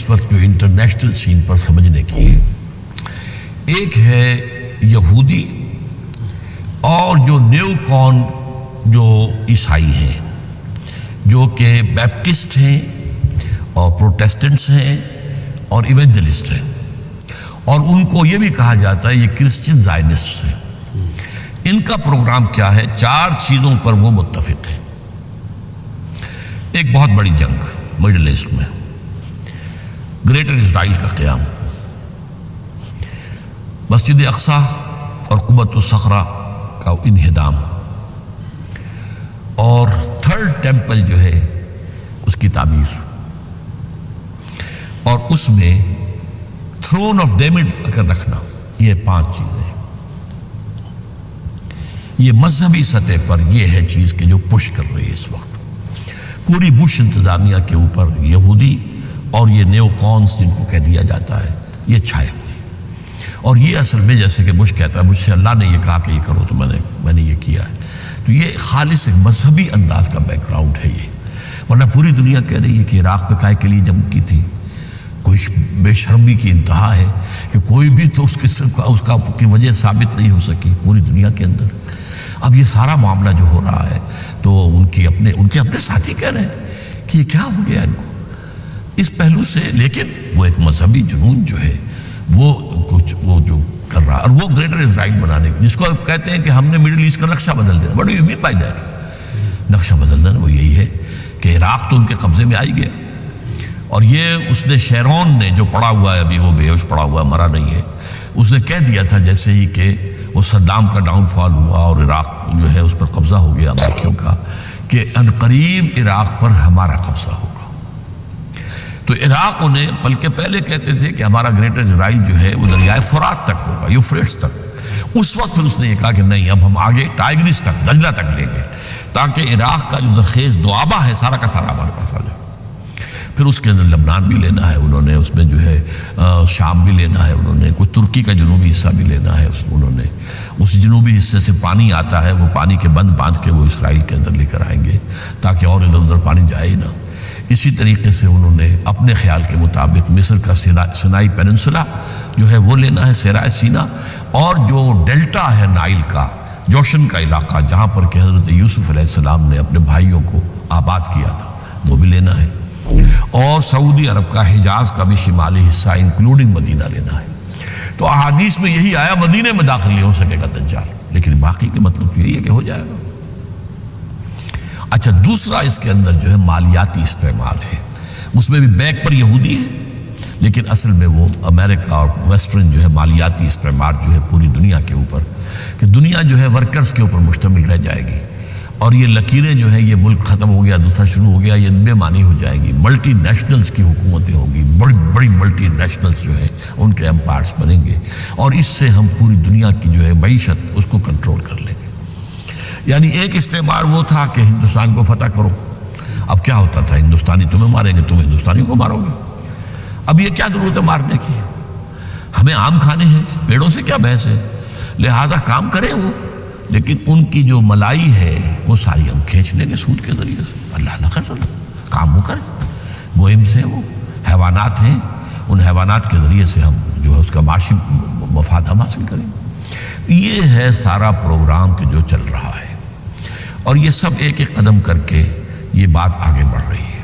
اس وقت جو international scene پر سمجھنے کی ہے. ایک ہے یہودی اور جو نیو کون جو عیسائی ہیں، جو کہ بیپٹسٹ ہیں اور پروٹیسٹنٹس ہیں اور ایونجلسٹ ہیں، اور ان کو یہ بھی کہا جاتا ہے یہ کرسچن زائنسٹ ہیں. ان کا پروگرام کیا ہے؟ 4 چیزوں پر وہ متفق ہیں. ایک بہت بڑی جنگ مڈل ایسٹ میں، گریٹر اسرائیل کا قیام، مسجد اقصی اور قبۃ الصخرہ کا انہدام، اور 3rd ٹیمپل جو ہے اس کی تعمیر، اور اس میں تھرون آف ڈیوڈ اگر رکھنا. یہ 5 چیزیں ہیں. یہ مذہبی سطح پر یہ ہے چیز کہ جو پش کر رہی ہے اس وقت پوری بش انتظامیہ کے اوپر. یہودی اور یہ نیو کونس جن کو کہہ دیا جاتا ہے یہ چھائے ہوئے. اور یہ اصل میں جیسے کہ بش کہتا ہے مجھ سے اللہ نے یہ کہا کہ یہ کرو تو میں نے یہ کیا ہے. تو یہ خالص ایک مذہبی انداز کا بیک گراؤنڈ ہے یہ. ورنہ پوری دنیا کہہ رہی ہے کہ عراق پہ کائے کے لیے جنگ کی تھی. کوئی بے شرمی کی انتہا ہے کہ کوئی بھی تو اس کی وجہ ثابت نہیں ہو سکی پوری دنیا کے اندر. اب یہ سارا معاملہ جو ہو رہا ہے تو ان کے اپنے ساتھی کہہ رہے ہیں کہ یہ کیا ہو گیا ان کو اس پہلو سے. لیکن وہ ایک مذہبی جنون جو ہے وہ جو کر رہا، اور وہ گریٹر اسرائیل بنانے کی، جس کو کہتے ہیں کہ ہم نے مڈل ایسٹ کا نقشہ بدل دینا. But you mean by that? نقشہ بدل دینا وہ یہی ہے کہ عراق تو ان کے قبضے میں آئی گیا، اور یہ اس نے شیرون نے جو پڑا ہوا ہے ابھی وہ بے ہوش پڑا ہوا ہے، مرا نہیں ہے، اس نے کہہ دیا تھا جیسے ہی کہ وہ صدام کا ڈاؤن فال ہوا اور عراق جو ہے اس پر قبضہ ہو گیا امریکیوں کا، کہ عنقریب عراق پر ہمارا قبضہ ہوگا. تو عراق انہیں بلکہ پہلے کہتے تھے کہ ہمارا گریٹر اسرائیل جو ہے وہ دریائے فرات تک ہوگا، یوفریٹس تک. اس وقت پھر اس نے یہ کہا کہ نہیں، اب ہم آگے ٹائگریس تک، دجلہ تک لیں گے، تاکہ عراق کا جو خیز دوآبہ ہے سارا کا سارا ہمارے پاس آ جائے. پھر اس کے اندر لبنان بھی لینا ہے انہوں نے، اس میں جو ہے شام بھی لینا ہے انہوں نے، کچھ ترکی کا جنوبی حصہ بھی لینا ہے انہوں نے. اس جنوبی حصے سے پانی آتا ہے، وہ پانی کے بند باندھ کے وہ اسرائیل کے اندر لے کر آئیں گے تاکہ اور ادھر ادھر پانی جائے ہی نہ. اسی طریقے سے انہوں نے اپنے خیال کے مطابق مصر کا سینائی پیننسولا جو ہے وہ لینا ہے، صحرائے سینا، اور جو ڈیلٹا ہے نائل کا، جوشن کا علاقہ جہاں پر کہ حضرت یوسف علیہ السلام نے اپنے بھائیوں کو آباد کیا تھا، وہ بھی لینا ہے. اور سعودی عرب کا حجاز کا بھی شمالی حصہ انکلوڈنگ مدینہ لینا ہے. تو احادیث میں یہی آیا مدینے میں داخل نہیں ہو سکے گا دجال، لیکن باقی کے مطلب یہی ہے کہ ہو جائے گا. اچھا، دوسرا اس کے اندر جو ہے مالیاتی استعمال ہے. اس میں بھی بیک پر یہودی ہے، لیکن اصل میں وہ امریکہ اور ویسٹرن جو ہے مالیاتی استعمال جو ہے پوری دنیا کے اوپر، کہ دنیا جو ہے ورکرز کے اوپر مشتمل رہ جائے گی، اور یہ لکیریں جو ہیں یہ ملک ختم ہو گیا دوسرا شروع ہو گیا، یہ بے معنی ہو جائے گی. ملٹی نیشنلز کی حکومتیں ہوں گی، بڑی بڑی ملٹی نیشنلز جو ہیں ان کے امپائرز بنیں گے، اور اس سے ہم پوری دنیا کی جو ہے معیشت اس کو کنٹرول کر لیں گے. یعنی ایک استعمار وہ تھا کہ ہندوستان کو فتح کرو. اب کیا ہوتا تھا؟ ہندوستانی تمہیں ماریں گے، تم ہندوستانی کو مارو گے. اب یہ کیا ضرورت ہے مارنے کی؟ ہمیں آم کھانے ہیں، پیڑوں سے کیا بحث ہے؟ لہذا کام کریں وہ، لیکن ان کی جو ملائی ہے وہ ساری ہم کھینچ لیں گے سود کے ذریعے سے. اللہ نہ کرے کام وہ کریں، گوئم سے وہ حیوانات ہیں، ان حیوانات کے ذریعے سے ہم جو ہے اس کا معاشی مفاد ہم حاصل کریں. یہ ہے سارا پروگرام کہ جو چل رہا ہے، اور یہ سب ایک ایک قدم کر کے یہ بات آگے بڑھ رہی ہے.